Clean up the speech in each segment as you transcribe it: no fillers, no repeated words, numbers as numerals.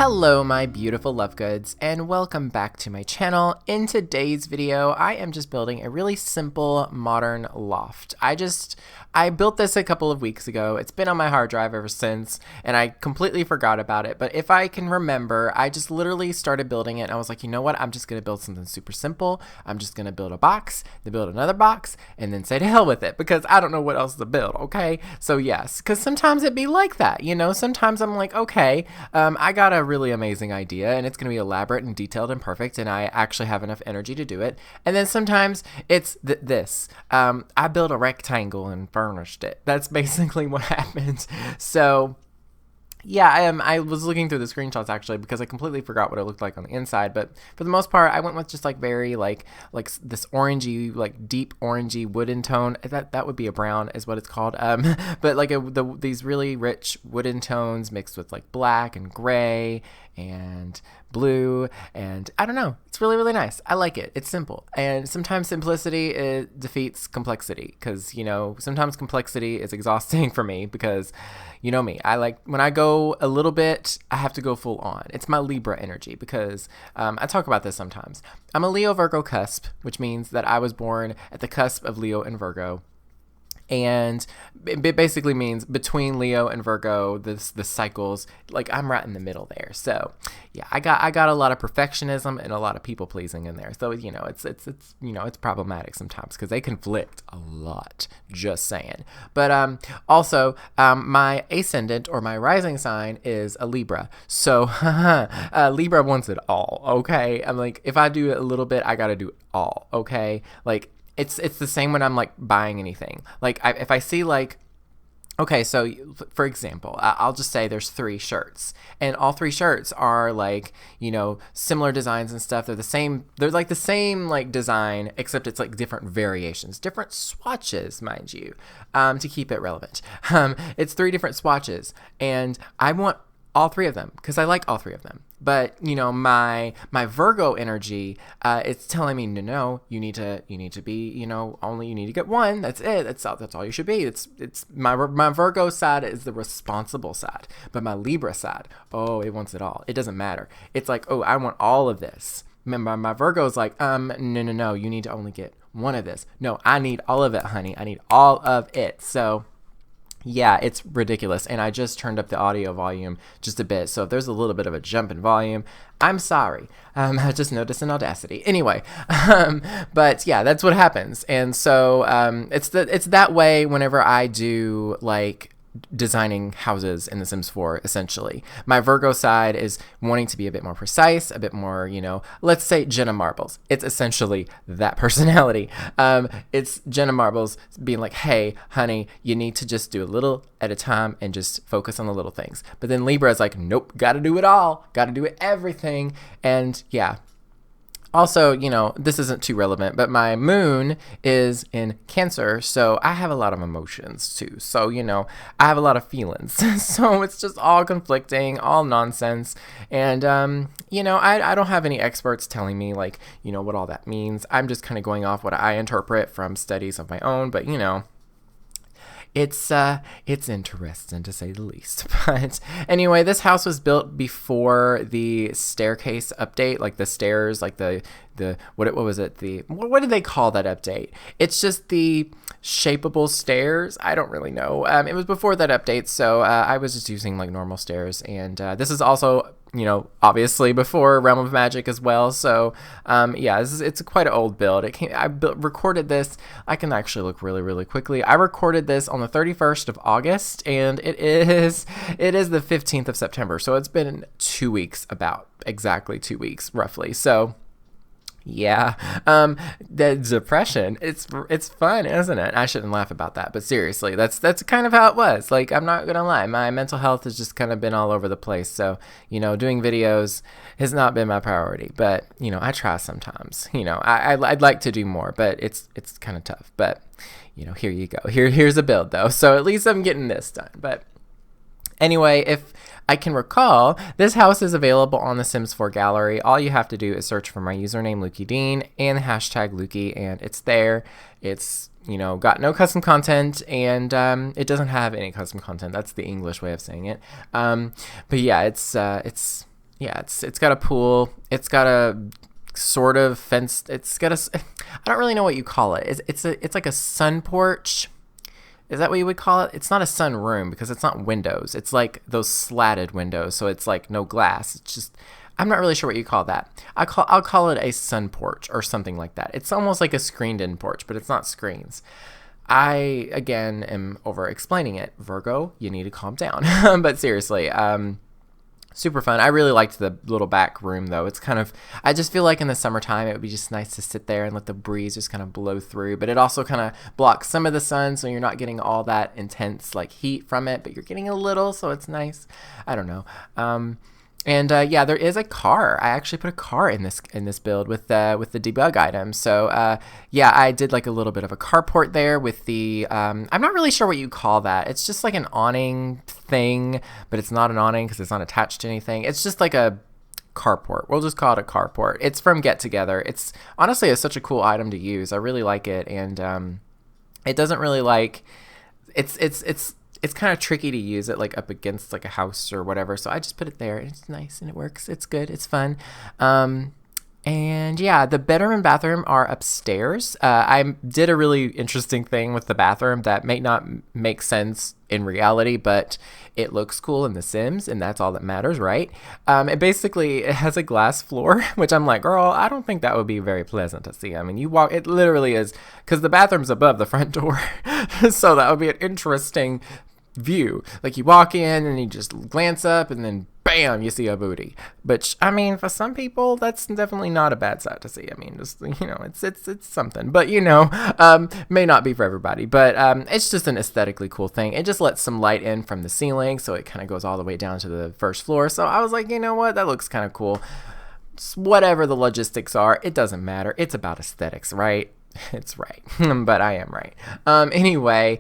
Hello my beautiful love goods, and welcome back to my channel. In today's video, I am just building a really simple modern loft. I built this a couple of weeks ago. It's been on my hard drive ever since, and I completely forgot about it. But if I can remember, I just literally started building it, and I was like, you know what? I'm just gonna build something super simple. I'm just gonna build a box, then build another box, and then say to hell with it, because I don't know what else to build, okay? So yes, because sometimes it'd be like that, you know? Sometimes I'm like, okay, I got a really amazing idea, and it's gonna be elaborate and detailed and perfect, and I actually have enough energy to do it. And then sometimes it's this. I built a rectangle and furnished it. That's basically what happened. So yeah, I was looking through the screenshots actually because I completely forgot what it looked like on the inside, but for the most part I went with just like very like this orangey, like deep orangey wooden tone. That would be a brown is what it's called. But like these really rich wooden tones mixed with like black and gray and blue, and I don't know, it's really, really nice. I like it. It's simple, and sometimes simplicity defeats complexity, because you know, sometimes complexity is exhausting for me, because you know me, I like when I go a little bit, I have to go full on. It's my Libra energy, because I talk about this sometimes. I'm a Leo Virgo cusp, which means that I was born at the cusp of Leo and Virgo. And it basically means between Leo and Virgo, the cycles, like I'm right in the middle there. So yeah, I got a lot of perfectionism and a lot of people pleasing in there. So you know, it's you know, it's problematic sometimes because they conflict a lot. Just saying. But also my ascendant or my rising sign is a Libra. So Libra wants it all. Okay, I'm like, if I do a little bit, I gotta do it all. Okay, like. It's the same when I'm like buying anything. Like if I see like, okay, so for example, I'll just say there's 3 shirts, and all 3 shirts are like, you know, similar designs and stuff. They're the same. They're like the same like design, except it's like different variations, different swatches, mind you, to keep it relevant. It's 3 different swatches, and I want all 3 of them because I like all 3 of them. But you know, my Virgo energy, it's telling me no, you need to be, you know, you need to get one. That's it. That's all you should be. It's my Virgo side is the responsible side, but my Libra side, oh, it wants it all. It doesn't matter. It's like, oh, I want all of this. My Virgo is like, no, you need to only get one of this. No, I need all of it, honey. I need all of it. So. Yeah, it's ridiculous, and I just turned up the audio volume just a bit, so if there's a little bit of a jump in volume, I'm sorry. I just noticed in Audacity. Anyway, but yeah, that's what happens, and so it's that way whenever I do like designing houses in The Sims 4, essentially. My Virgo side is wanting to be a bit more precise, a bit more, you know, let's say Jenna Marbles. It's essentially that personality. It's Jenna Marbles being like, hey, honey, you need to just do a little at a time and just focus on the little things. But then Libra is like, nope, gotta do it all. Gotta do it everything. And yeah. Also, you know, this isn't too relevant, but my moon is in Cancer, so I have a lot of emotions too. So, you know, I have a lot of feelings. So it's just all conflicting, all nonsense. And, you know, I don't have any experts telling me, like, you know, what all that means. I'm just kind of going off what I interpret from studies of my own, but, you know. It's interesting to say the least. But anyway, this house was built before the staircase update, like the stairs, like the what was it? What did they call that update? It's just the shapeable stairs. I don't really know. It was before that update, so I was just using like normal stairs, and this is also, you know, obviously before Realm of Magic as well. So yeah, it's quite an old build. Recorded this. I can actually look really, really quickly. I recorded this on the 31st of August, and it is the 15th of September. So it's been 2 weeks, about exactly 2 weeks, roughly. So. Yeah, the depression, it's fun, isn't it? I shouldn't laugh about that, but seriously, that's kind of how it was. Like, I'm not gonna lie, my mental health has just kind of been all over the place. So, you know, doing videos has not been my priority, but you know, I try sometimes. You know, I'd like to do more, but it's kind of tough. But you know, here you go. Here's a build though, so at least I'm getting this done. But anyway, if I can recall, this house is available on the Sims 4 gallery. All you have to do is search for my username, lukeydean, and the hashtag Lukey, and it's there. It's, you know, got no custom content, and it doesn't have any custom content. That's the English way of saying it. But yeah, it's yeah, it's got a pool. It's got a sort of fenced. It's got a. I don't really know what you call it. It's like a sun porch. Is that what you would call it? It's not a sun room because it's not windows. It's like those slatted windows, so it's like no glass. It's just, I'm not really sure what you call that. I'll call it a sun porch or something like that. It's almost like a screened-in porch, but it's not screens. I again am over explaining it. Virgo, you need to calm down. But seriously, super fun. I really liked the little back room though. It's kind of, I just feel like in the summertime it would be just nice to sit there and let the breeze just kind of blow through, but it also kind of blocks some of the sun, so you're not getting all that intense like heat from it, but you're getting a little, so it's nice. I don't know. Yeah, there is a car. I actually put a car in this build with the debug item. So yeah, I did like a little bit of a carport there with the I'm not really sure what you call that. It's just like an awning thing, but it's not an awning because it's not attached to anything. It's just like a carport. We'll just call it a carport. It's from Get Together. It's honestly such a cool item to use. I really like it, and it doesn't really like it's kind of tricky to use it like up against like a house or whatever. So I just put it there, and it's nice and it works. It's good. It's fun. And yeah, the bedroom and bathroom are upstairs. I did a really interesting thing with the bathroom that may not make sense in reality, but it looks cool in The Sims, and that's all that matters, right? It has a glass floor, which I'm like, girl, I don't think that would be very pleasant to see. I mean, it literally is, because the bathroom's above the front door. So that would be an interesting view. Like you walk in and you just glance up and then bam, you see a booty. But I mean, for some people that's definitely not a bad sight to see. I mean, just, you know, it's something, but you know, may not be for everybody, but it's just an aesthetically cool thing. It just lets some light in from the ceiling, so it kind of goes all the way down to the first floor. So I was like, you know what, that looks kind of cool. Whatever the logistics are, it doesn't matter. It's about aesthetics, right? It's right. But I am right. Anyway,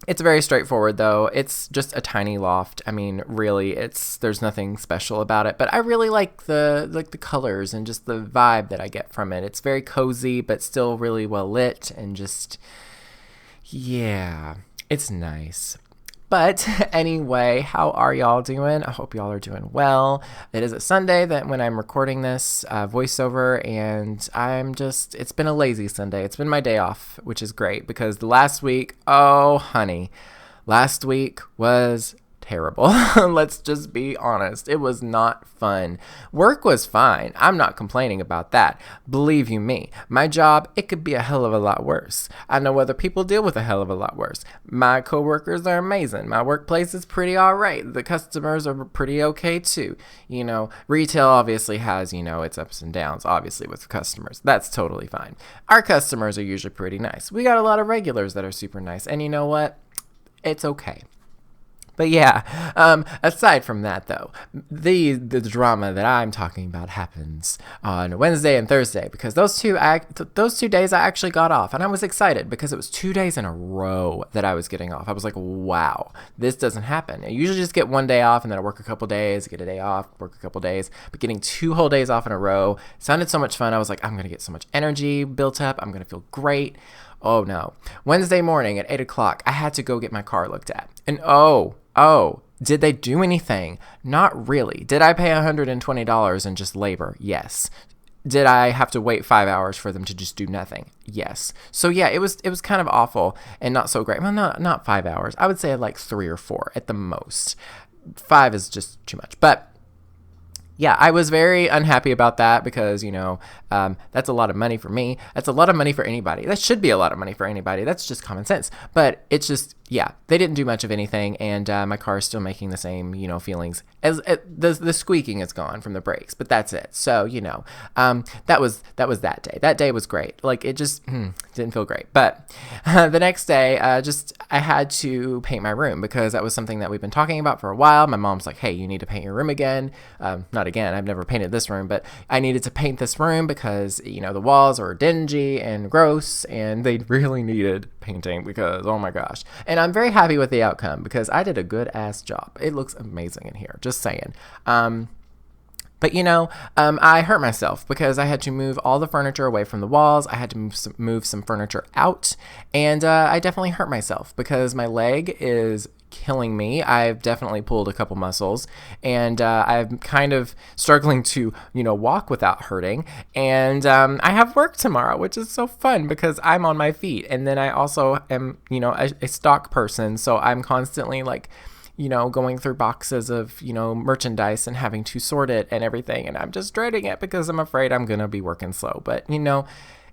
it's very straightforward though. It's just a tiny loft. I mean, really, there's nothing special about it, but I really like the colors and just the vibe that I get from it. It's very cozy, but still really well lit, and just, yeah, it's nice. But anyway, how are y'all doing? I hope y'all are doing well. It is a Sunday that when I'm recording this voiceover, and it's been a lazy Sunday. It's been my day off, which is great, because the last week, oh honey, last week was terrible. Let's just be honest. It was not fun. Work was fine. I'm not complaining about that. Believe you me, my job, it could be a hell of a lot worse. I know other people deal with a hell of a lot worse. My coworkers are amazing. My workplace is pretty all right. The customers are pretty okay too. You know, retail obviously has, you know, its ups and downs, obviously, with customers. That's totally fine. Our customers are usually pretty nice. We got a lot of regulars that are super nice. And you know what? It's okay. But yeah, aside from that though, the drama that I'm talking about happens on Wednesday and Thursday, because those two days I actually got off, and I was excited because it was 2 days in a row that I was getting off. I was like, wow, this doesn't happen. I usually just get 1 day off, and then I work a couple days, get a day off, work a couple days, but getting 2 whole days off in a row sounded so much fun. I was like, I'm going to get so much energy built up. I'm going to feel great. Oh no. Wednesday morning at 8 o'clock, I had to go get my car looked at. And oh, did they do anything? Not really. Did I pay $120 in just labor? Yes. Did I have to wait 5 hours for them to just do nothing? Yes. So yeah, it was kind of awful and not so great. Well, not 5 hours. I would say like 3 or 4 at the most. 5 is just too much. But yeah, I was very unhappy about that because, you know, that's a lot of money for me. That's a lot of money for anybody. That should be a lot of money for anybody. That's just common sense. But it's just, yeah, they didn't do much of anything, and my car is still making the same, you know, feelings. As the squeaking is gone from the brakes, but that's it. So, you know, that was that day. That day was great. Like, it just didn't feel great. But the next day, I had to paint my room because that was something that we've been talking about for a while. My mom's like, hey, you need to paint your room again. Not again. I've never painted this room, but I needed to paint this room because, you know, the walls are dingy and gross, and they really needed painting because, oh my gosh. And I'm very happy with the outcome because I did a good ass job. It looks amazing in here, just saying. But you know, I hurt myself because I had to move all the furniture away from the walls. I had to move some furniture out, and I definitely hurt myself because my leg is killing me. I've definitely pulled a couple muscles, and I'm kind of struggling to, walk without hurting. And I have work tomorrow, which is so fun because I'm on my feet. And then I also am, a stock person, so I'm constantly like, going through boxes of, merchandise and having to sort it and everything. And I'm just dreading it because I'm afraid I'm going to be working slow. But,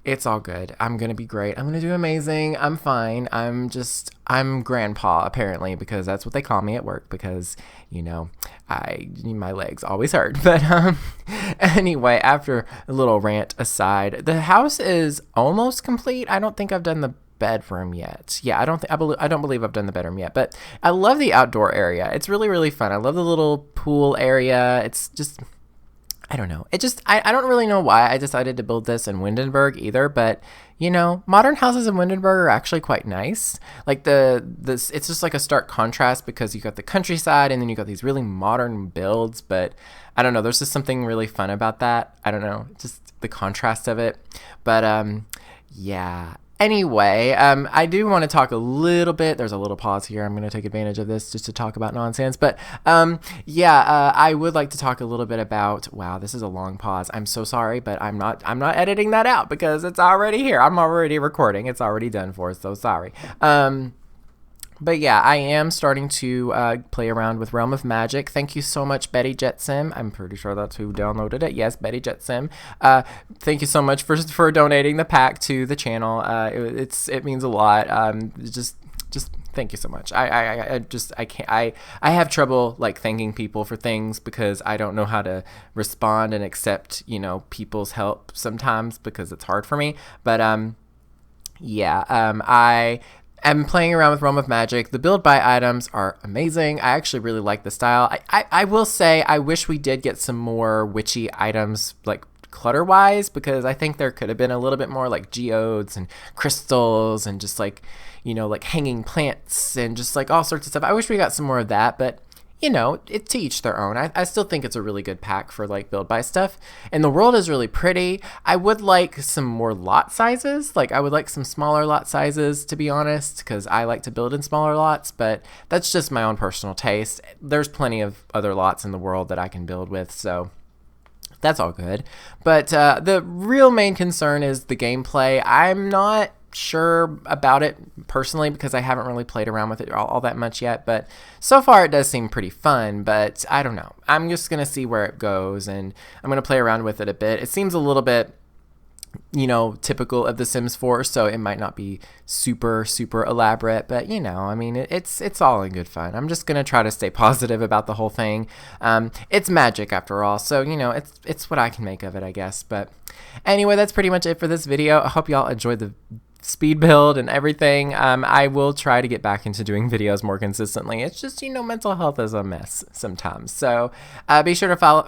it's all good. I'm going to be great. I'm going to do amazing. I'm fine. I'm grandpa, apparently, because that's what they call me at work because, my legs always hurt. But anyway, after a little rant aside, the house is almost complete. I don't think I've done the bedroom yet. Yeah, I don't believe I've done the bedroom yet, but I love the outdoor area. It's really, really fun. I love the little pool area. It's just, I don't know. I don't really know why I decided to build this in Windenburg either, but modern houses in Windenburg are actually quite nice. Like it's just like a stark contrast because you got the countryside and then you got these really modern builds, but I don't know. There's just something really fun about that. I don't know, just the contrast of it. But yeah. Anyway, I do want to talk a little bit. There's a little pause here. I'm going to take advantage of this just to talk about nonsense. But I would like to talk a little bit about. Wow, this is a long pause. I'm so sorry, but I'm not editing that out because it's already here. I'm already recording. It's already done for. So sorry. But yeah, I am starting to play around with Realm of Magic. Thank you so much, Betty Jetsim. I'm pretty sure that's who downloaded it. Yes, Betty Jetsim. Thank you so much for donating the pack to the channel. It means a lot. Just thank you so much. I have trouble like thanking people for things because I don't know how to respond and accept people's help sometimes because it's hard for me. But I'm playing around with Realm of Magic. The build buy items are amazing. I actually really like the style. I will say I wish we did get some more witchy items like clutter wise because I think there could have been a little bit more like geodes and crystals and just like like hanging plants and just like all sorts of stuff. I wish we got some more of that, but it's to each their own. I still think it's a really good pack for like build buy stuff. And the world is really pretty. I would like some more lot sizes. Like I would like some smaller lot sizes, to be honest, because I like to build in smaller lots, but that's just my own personal taste. There's plenty of other lots in the world that I can build with, so that's all good. But the real main concern is the gameplay. I'm not sure about it personally because I haven't really played around with it all that much yet, but so far it does seem pretty fun, but I don't know. I'm just gonna see where it goes and I'm gonna play around with it a bit. It seems a little bit typical of The Sims 4, so it might not be super elaborate, but I mean it's all in good fun. I'm just gonna try to stay positive about the whole thing. It's magic after all, so it's what I can make of it, I guess. But anyway, that's pretty much it for this video. I hope y'all enjoyed the speed build and everything. I will try to get back into doing videos more consistently. It's just, mental health is a mess sometimes. So be sure to follow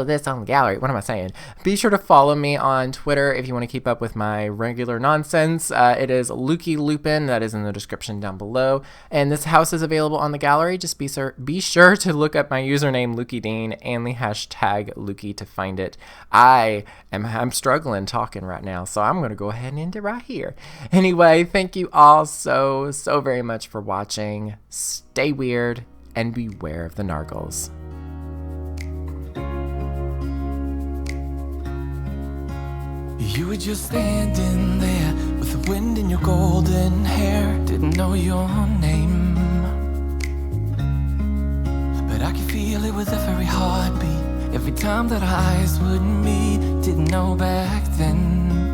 this on the gallery. What am I saying? Be sure to follow me on Twitter if you want to keep up with my regular nonsense. It is lukeydean. That is in the description down below. And this house is available on the gallery. Just be sure to look up my username lukeydean and the hashtag Lukey to find it. I'm struggling talking right now, so I'm going to go ahead and end it right here. Anyway, thank you all so very much for watching. Stay weird and beware of the nargles. You were just standing there with the wind in your golden hair. Didn't know your name, but I could feel it with every heartbeat. Every time that our eyes would meet. Didn't know back then